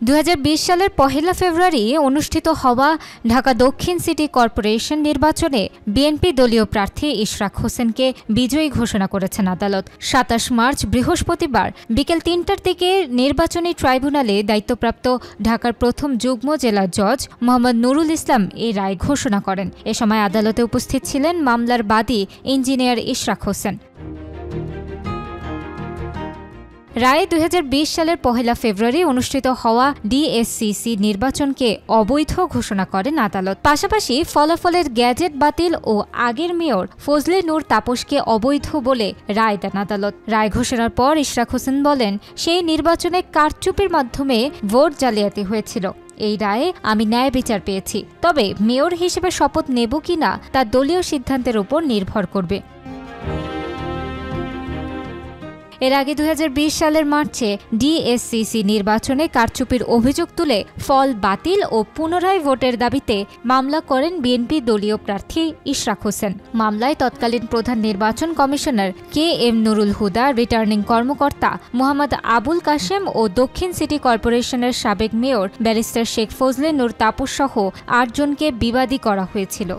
2020 সালের 1 ফেব্রুয়ারি অনুষ্ঠিত হওয়া ঢাকা দক্ষিণ সিটি কর্পোরেশন নির্বাচনে বিএনপি দলীয় প্রার্থী ইশরাক হোসেনকে বিজয়ী ঘোষণা করেছেন আদালত। 27 মার্চ বৃহস্পতিবার বিকেল 3টার দিকে নির্বাচনী ট্রাইব্যুনালে দায়িত্বপ্রাপ্ত ঢাকার প্রথম যুগ্ম জেলা জজ মোহাম্মদ নুরুল ইসলাম এই রায় ঘোষণা করেন। এ সময় আদালতে উপস্থিত ছিলেন মামলার বাদী ইঞ্জিনিয়ার ইশরাক হোসেন। রায়ে 2020 সালের 1 ফেব্রুয়ারি অনুষ্ঠিত হওয়া ডিএসসিসি নির্বাচনকে অবৈধ ঘোষণা করেন আদালত। পাশাপাশি ফলাফলের গ্যাজেট বাতিল ও আগের মেয়র ফজলে নূর তাপসকে অবৈধ বলে রায় দেন আদালত। রায় ঘোষণার পর ইশরাক হোসেন বলেন, সেই নির্বাচনে কারচুপির মাধ্যমে ভোট জালিয়াতি হয়েছিল। এই রায়ে আমি ন্যায় বিচার পেয়েছি, তবে মেয়র হিসেবে শপথ নেব কিনা তা দলীয় সিদ্ধান্তের উপর নির্ভর করবে। এর আগে 2020 সালের মার্চে ডিএসসিসি নির্বাচনে কারচুপির অভিযোগ তুলে ফল বাতিল ও পুনরায় ভোটের দাবিতে মামলা করেন বিএনপি দলীয় প্রার্থী ইশরাক হোসেন। মামলায় তৎকালীন প্রধান নির্বাচন commissioner KM Nurul Huda, returning কর্মকর্তা মোহাম্মদ আবুল কাশেম ও দক্ষিণ সিটি কর্পোরেশনের সাবেক মেয়র ব্যারিস্টার শেখ ফজলে নূর তাপস সহ 8 জনকে বিবাদী করা হয়েছিল।